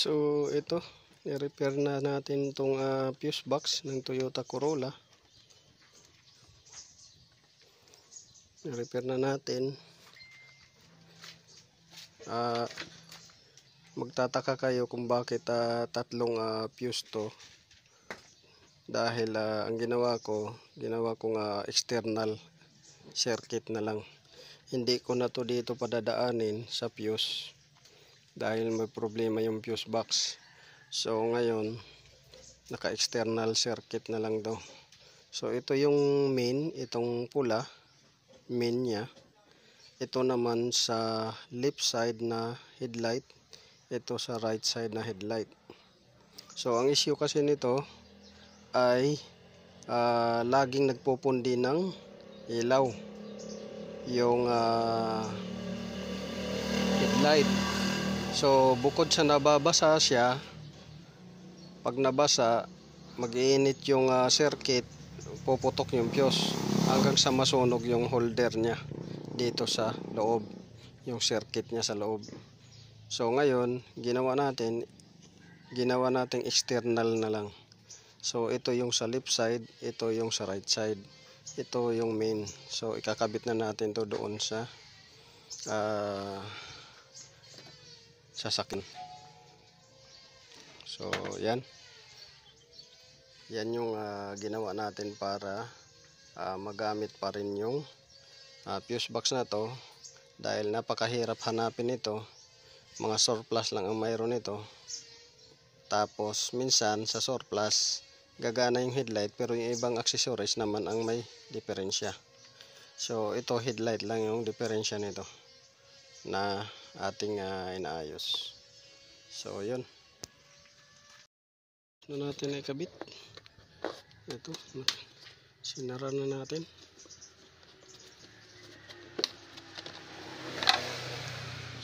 So ito, i-repair na natin itong fuse box ng Toyota Corolla. I-repair na natin. Magtataka kayo kung bakit tatlong fuse to. Dahil ang ginawa kong external circuit na lang. Hindi ko na to dito padadaanin sa fuse dahil may problema yung fuse box. So ngayon naka-external circuit na lang to. So ito yung main, itong pula, main niya. Ito naman sa left side na headlight, ito sa right side na headlight. So ang issue kasi nito ay laging nagpupundi ng ilaw yung headlight. So bukod sa nababasa siya, pag nabasa mag-iinit yung circuit, puputok yung fuse hanggang sa masunog yung holder niya dito sa loob, yung circuit niya sa loob. So ngayon ginawa natin external na lang. So ito yung sa left side, ito yung sa right side, ito yung main. So ikakabit na natin to doon sa sasakyan. So yan yung ginawa natin para magamit pa rin yung fuse box na to, dahil napakahirap hanapin ito. Mga surplus lang ang mayroon nito. Tapos minsan sa surplus gagana yung headlight, pero yung ibang accessories naman ang may diferensya. So ito headlight lang yung diferensya nito na ating inaayos. So yun na natin ikabit. Ito sinara na natin.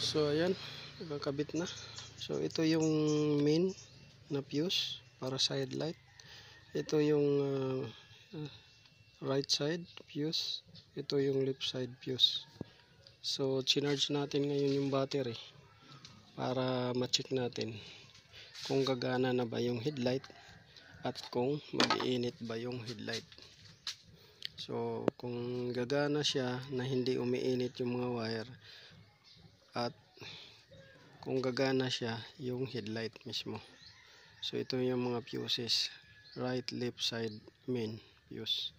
So ayan, nakakabit na. So ito yung main na fuse para sa headlight. Ito yung right side fuse, ito yung left side fuse. So charge natin ngayon yung battery para ma-check natin kung gagana na ba yung headlight at kung mag-iinit ba yung headlight. So kung gagana siya na hindi umiinit yung mga wire, at kung gagana siya yung headlight mismo. So ito yung mga fuses, right left side main fuse.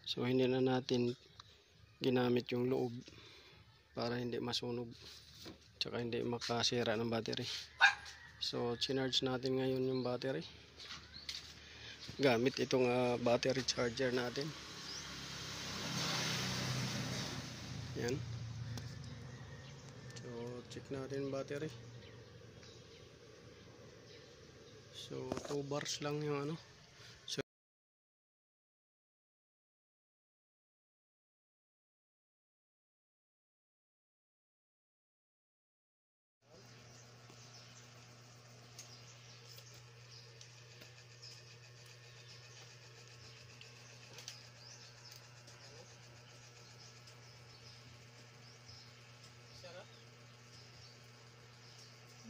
So hindi na natin ginamit yung loob para hindi masunog tsaka hindi makasira ng battery. So charge natin ngayon yung battery gamit itong battery charger natin. Yan. So check natin yung battery. So 2 bars lang yung ano.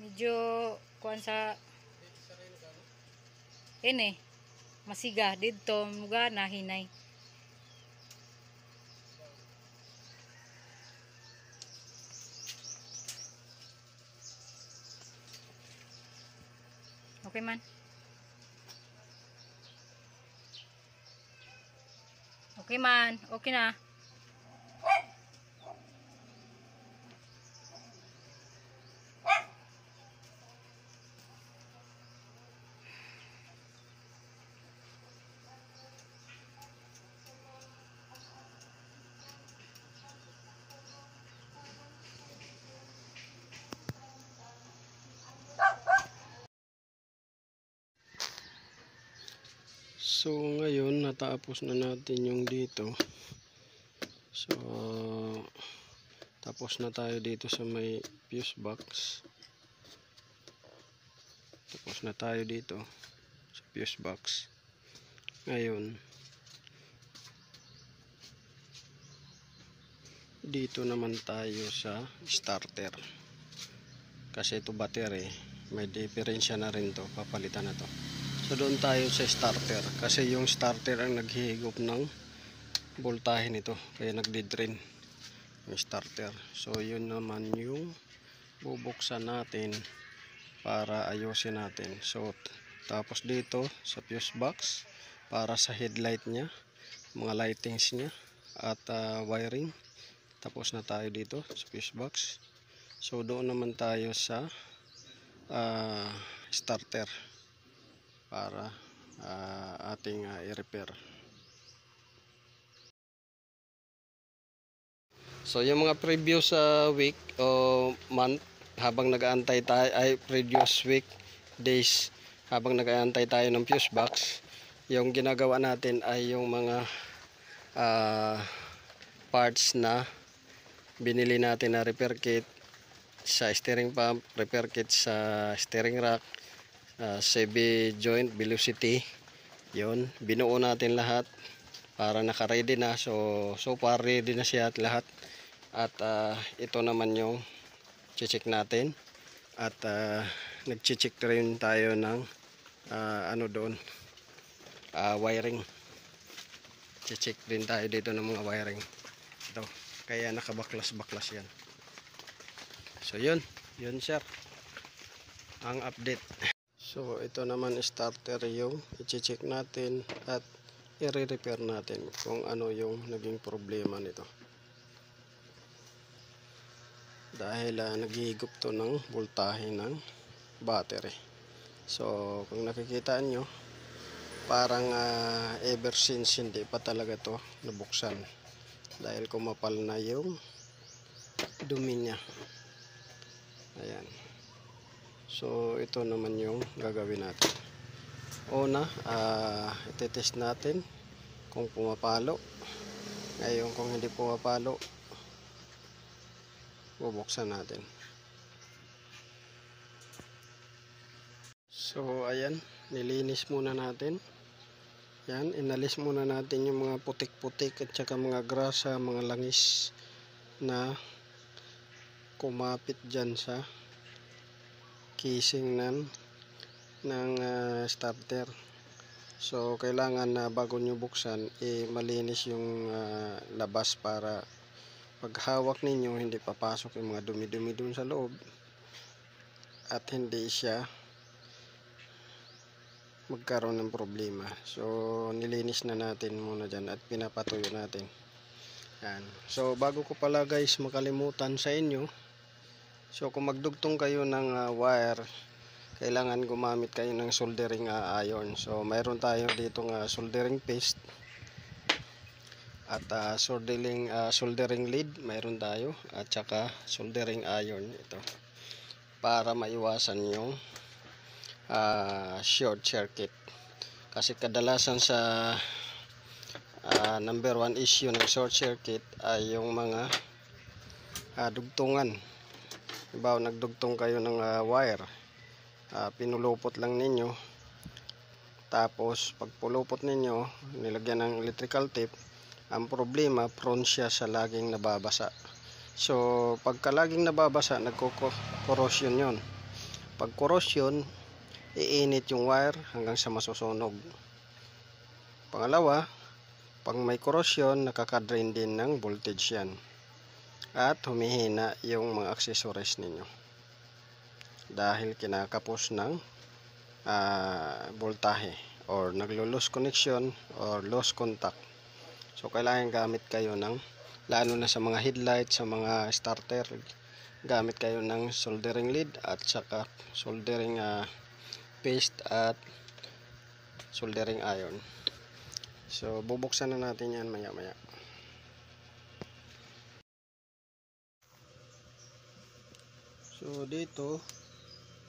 Medyo kuan sa ini masiga didto mga nahinay. Okay man. Okay man. Okay na. So ngayon natapos na natin yung dito. So tapos na tayo dito sa may fuse box. Tapos na tayo dito sa fuse box. Ngayon dito naman tayo sa starter, kasi ito battery, may diferensya na rin to, papalitan na to. So doon tayo sa starter, kasi yung starter ang naghihigop ng voltahe nito, kaya nagdi-drain yung starter. So yun naman yung bubuksan natin para ayusin natin. So tapos dito sa fuse box para sa headlight nya, mga lightings nya at wiring. Tapos na tayo dito sa fuse box. So doon naman tayo sa starter para ating i-repair. So yung mga previous week o month habang nag-aantay tayo, ay previous week days habang nag-aantay tayo ng fuse box, yung ginagawa natin ay yung mga parts na binili natin na repair kit sa steering pump, repair kit sa steering rack, CV joint, velocity, yun, binuo natin lahat para naka-ready na. So far ready na siya at lahat. At ito naman yung check natin. At nag-check rin tayo ng ano doon, wiring. Check din tayo dito ng mga wiring. Ito, kaya nakabaklas-baklas yan. So yun sir, ang update. So ito naman starter yung i-check natin at i-repair natin kung ano yung naging problema nito. Dahil naghihigop to ng voltahe ng battery. So kung nakikita nyo, parang ever since hindi pa talaga to nabuksan dahil kumapal na yung dumi nya. Ayan. So ito naman yung gagawin natin. Una, itetest natin kung pumapalo. Ngayon kung hindi pumapalo, bubuksan natin. So ayan, nilinis muna natin. Yan, inalis muna natin yung mga putik-putik at saka mga grasa, mga langis na kumapit dyan sa casing ng starter. So kailangan na bago nyo buksan, malinis yung labas para pag hawak ninyo hindi papasok yung mga dumi-dumi dun sa loob at hindi siya magkaroon ng problema. So nilinis na natin muna dyan at pinapatuyo natin. Yan. So bago ko pala guys makalimutan sa inyo, so kung magdugtong kayo ng wire, kailangan gumamit kayo ng soldering iron. So mayroon tayo dito soldering paste at soldering lead mayroon tayo, at saka soldering iron ito para maiwasan yung short circuit. Kasi kadalasan sa number 1 issue ng short circuit ay yung mga dugtungan. Diba, nagdugtong kayo ng wire, pinulupot lang ninyo, tapos pag pulupot ninyo nilagyan ng electrical tape, ang problema prone siya sa laging nababasa. So pagka laging nababasa, nagko-corrosion yon. Pag corrosion, iinit yung wire hanggang sa masusunog. Pangalawa, pag may corrosion, nakaka-drain din ng voltage yan at humihina yung mga accessories ninyo dahil kinakapos ng voltahe or naglo-lose connection or lost contact. So kailangan gamit kayo ng, lalo na sa mga headlight, sa mga starter, gamit kayo ng soldering lead at saka soldering paste at soldering iron. So bubuksan na natin yan maya maya. So dito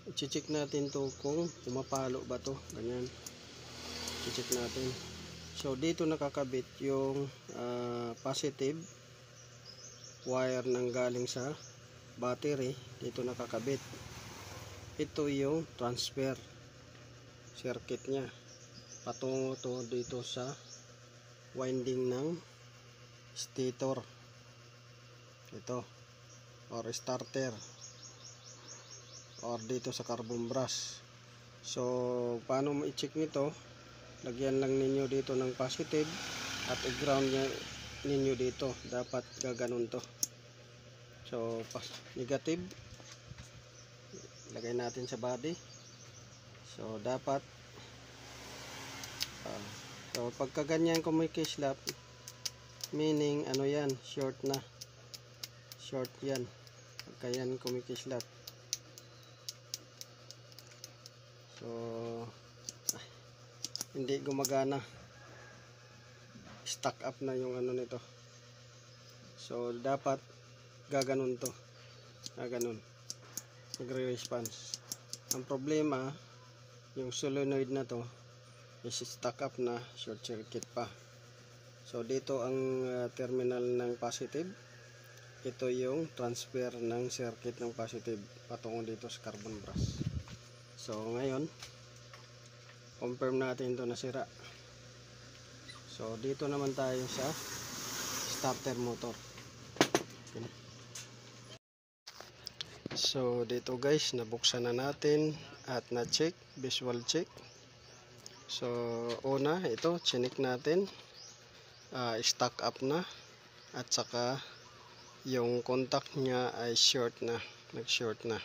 i-check natin to kung pumapalo ba to, ganyan. I-check natin. So dito nakakabit yung positive wire nang galing sa battery, dito nakakabit. Ito yung transfer circuit nya patungo to dito sa winding ng stator, ito, or starter or dito sa carbon brush. So paano mo i-check nito? Lagyan lang ninyo dito ng positive at i-ground ninyo dito. Dapat gaganon to. So negative, lagay natin sa body. So dapat so pagka ganyan kumikislap, meaning ano yan, short na, short yan pagka yan kumikislap. So hindi gumagana, stuck up na yung ano nito. So dapat gaganon to, gaganon, magre-response. Ang problema, yung solenoid na to is stuck up na, short circuit pa. So dito ang terminal ng positive, ito yung transfer ng circuit ng positive patungo dito sa carbon brush. So ngayon confirm natin ito nasira. So dito naman tayo sa starter motor. Okay. So dito guys, nabuksan na natin at na-check, visual check. So una, ito chinik natin, stuck up na, at saka yung contact niya ay short na, nag-short na.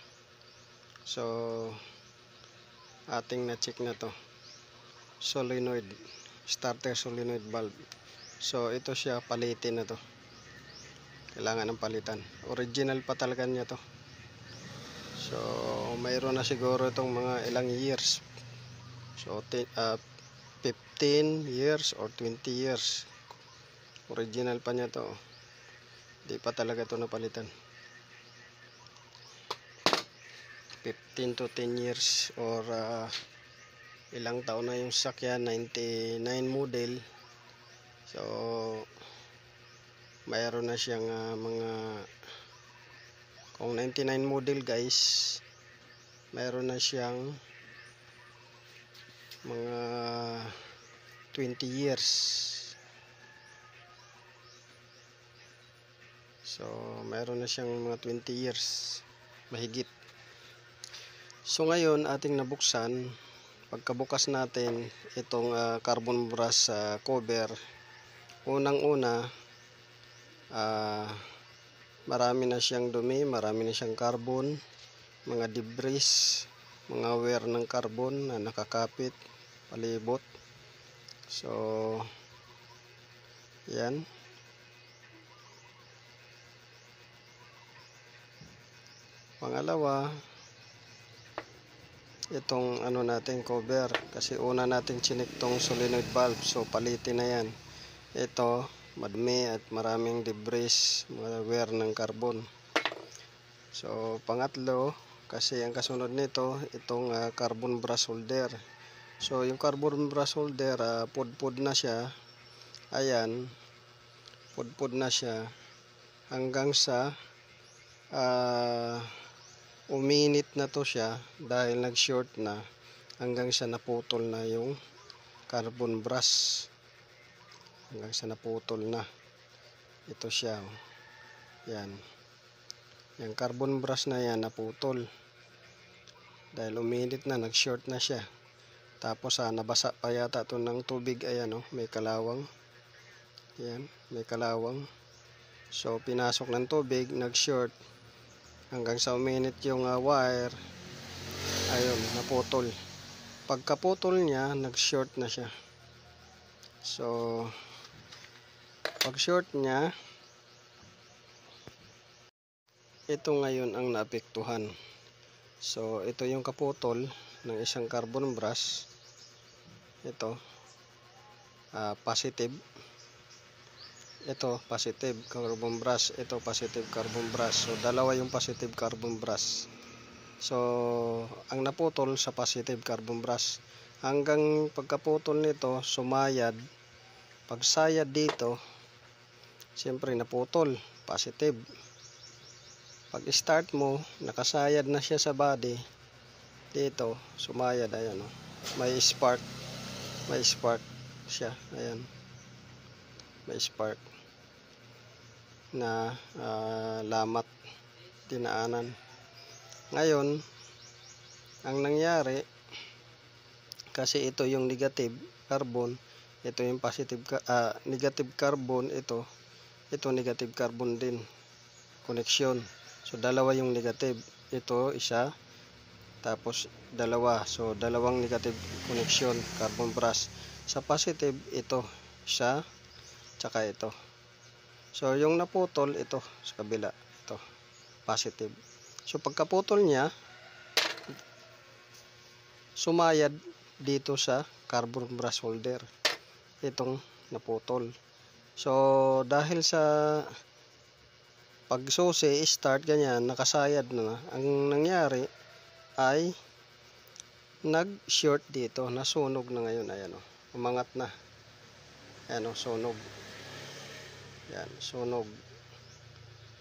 So ating na-check na to, solenoid, starter solenoid valve. So ito siya, palitin na to, kailangan ng palitan. Original pa talaga niya to. So mayroon na siguro itong mga ilang years. So 15 years or 20 years. Original pa niya to. Di pa talaga to napalitan. 15 to 10 years or ilang taon na yung sasakyan, 99 model. So mayroon na siyang mga, kung 99 model guys, mayroon na siyang mga 20 years. So mayroon na siyang mga 20 years mahigit. So ngayon ating nabuksan, pagkabukas natin itong carbon brush cover, unang-una marami na siyang dumi, marami na siyang carbon, mga debris, mga wear ng carbon na nakakapit palibot. So yan. Pangalawa, itong ano natin cover, kasi una natin chinik tong solenoid valve, so palitin na yan. Ito madumi at maraming debris, mga wear ng carbon. So pangatlo, kasi ang kasunod nito, itong carbon brush holder. So yung carbon brush holder, pudpud na siya. Ayan, pudpud na siya hanggang sa uminit na to siya dahil nag-short na, hanggang sa naputol na yung carbon brush, hanggang sa naputol na. Ito siya, yan, yung carbon brush na yan naputol dahil uminit na, nag-short na siya. Tapos nabasa pa yata ito ng tubig. Ayan, may kalawang, yan, may kalawang. So pinasok ng tubig, nag-short, hanggang sa uminit yung wire. Ayun, naputol. Pagkaputol niya, nag-short na siya. So pag short niya, ito ngayon ang naapektuhan. So ito yung kaputol ng isang carbon brush. Ito positive, ito positive carbon brush, ito positive carbon brush. So dalawa yung positive carbon brush. So ang naputol sa positive carbon brush, hanggang pagkaputol nito sumayad. Pagsayad dito, siyempre naputol, positive. Pag start mo, nakasayad na siya sa body. Dito sumayad, ayan, may spark, may spark siya, ayan, may spark na lamat, dinaanan. Ngayon Ang nangyari, kasi ito yung negative carbon, ito yung negative carbon, ito negative carbon din, connection. So dalawa yung negative, ito isa, tapos dalawa, so dalawang negative connection, carbon brush. Sa positive, ito isa, tsaka ito. So yung naputol, ito sa kabila, ito positive. So pagkaputol niya, sumayad dito sa carbon brush holder itong naputol. So dahil sa pagsusi start ganyan, nakasayad na, ang nangyari ay nag short dito, nasunog na ngayon. Ayan o, umangat na. Ayan o, sunog. Ayan, sunog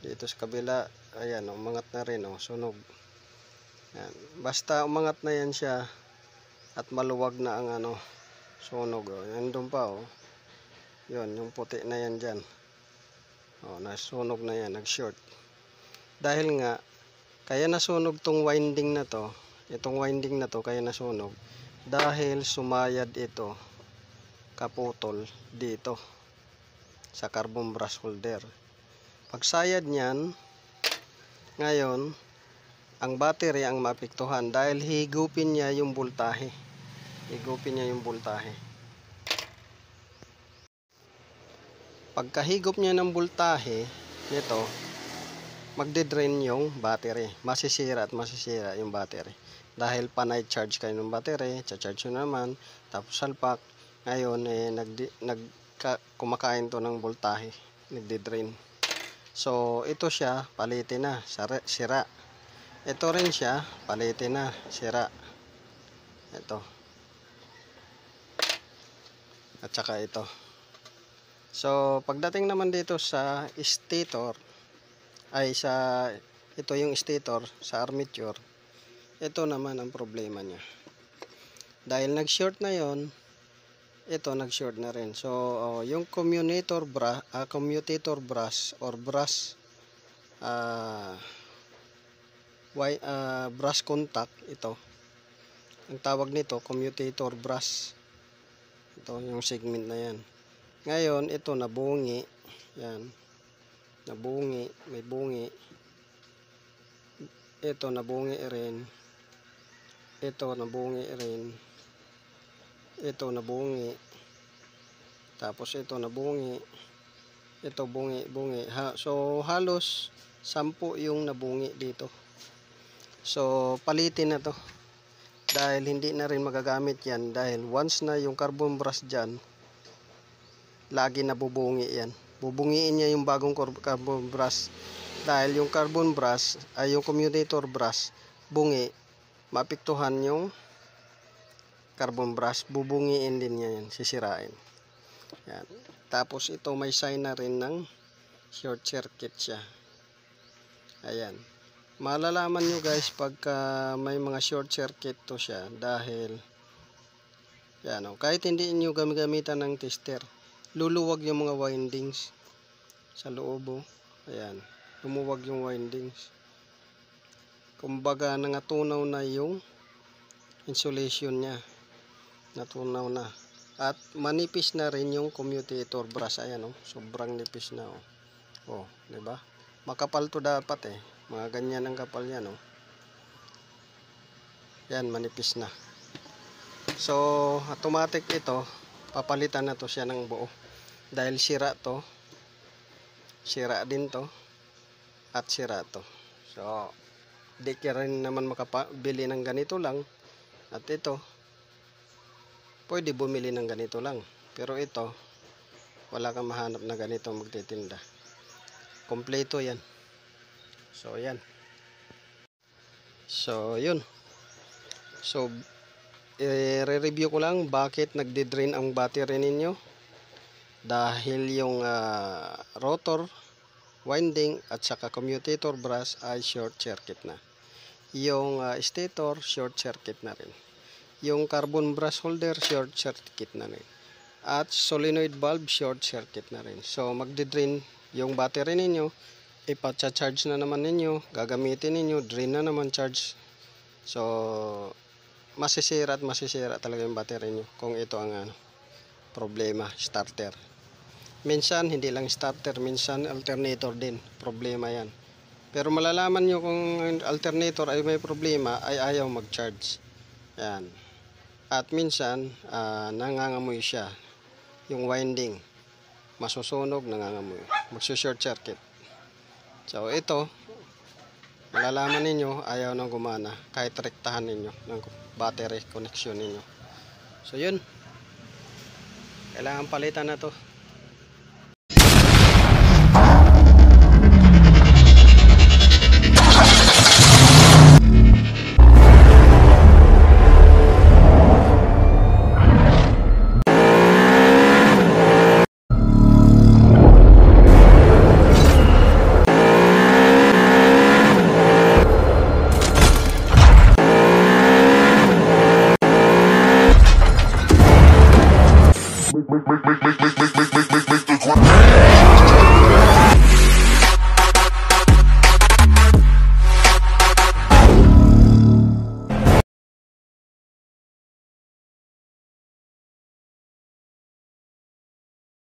dito sa kabila. Ayan, umangat na rin o, sunog. Ayan. Basta umangat na yan siya at maluwag na ang sunog. Nandun pa o. Yun, yung puti na yan dyan. O, nasunog na yan, nag-short. Dahil nga, kaya nasunog tong winding na to, itong winding na to, kaya nasunog. Dahil sumayad ito, kaputol, dito, sa carbon brush holder. Pagsayad niyan, ngayon, ang battery ang maapektuhan dahil higupin niya yung voltahe. Higupin niya yung voltahe. Pagkahigop niya ng voltahe nito, magde-drain yung battery. Masisira at masisira yung battery. Dahil panay charge kayo ng battery, cha-charge nyo naman, tapos salpak. Ngayon, kumakain to ng voltahe. Nagde-drain. So, ito siya, palitin na, sira. Ito rin siya, palitin na, sira. Ito. At saka ito. So, pagdating naman dito sa stator, ito yung stator sa armature, ito naman ang problema niya. Dahil nag-short na yon, ito nag-short na rin. So, yung commutator brush or brush brush contact, ito ang tawag nito, commutator brush. Ito yung segment na yan. Ngayon ito nabungi, yan, nabungi, may bungi, ito nabungi rin, ito nabungi rin, ito nabungi, tapos ito nabungi, ito bungi. So halos 10 yung nabungi dito. So palitin na to, dahil hindi na rin magagamit yan, dahil once na yung carbon brush dyan, lagi nabubungi yan. Bubungiin niya yung bagong carbon brush, dahil yung carbon brush ay yung commutator brush, bungi, maapektuhan yung carbon brush, bubungiin din niya yan, sisirain yan. Tapos ito may sign na rin ng short circuit siya. Ayan, malalaman nyo guys pagka may mga short circuit to siya, dahil yan, kahit hindi nyo gamitan ng tester, luluwag yung mga windings sa loob. Ayan, lumuwag yung windings. Kumbaga nangatunaw na yung insulation niya, natunaw na. At manipis na rin yung commutator brush. Ayan sobrang nipis na di ba? Makapal to dapat mga ganyan ang kapal yan yan, manipis na. So automatic ito, papalitan na to siya ng buo. Dahil sira to, sira din to, at sira to. So, di ka rin naman makabili ng ganito lang. At ito, pwede bumili ng ganito lang. Pero ito, wala kang mahanap na ganito magtitinda. Kompleto yan. So, yan. So, yun. So, i-review ko lang bakit nagde-drain ang battery ninyo. Dahil yung rotor, winding at saka commutator brush ay short circuit na. Yung stator, short circuit na rin. Yung carbon brush holder, short circuit na rin. At solenoid valve, short circuit na rin. So magde-drain yung battery ninyo, ipa-charge na naman ninyo, gagamitin ninyo, drain na naman, charge. So, masisira at masisira talaga yung battery nyo kung ito ang problema, starter. Minsan, hindi lang starter, minsan alternator din. Problema yan. Pero malalaman nyo kung alternator ay may problema, ay ayaw mag-charge. Yan. At minsan, nangangamoy siya. Yung winding, masusunog, nangangamoy. Magsushort circuit. So, ito, malalaman ninyo, ayaw nang gumana. Kahit rektahan ninyo ng battery connection ninyo. So, yun. Kailangan palitan na to. Make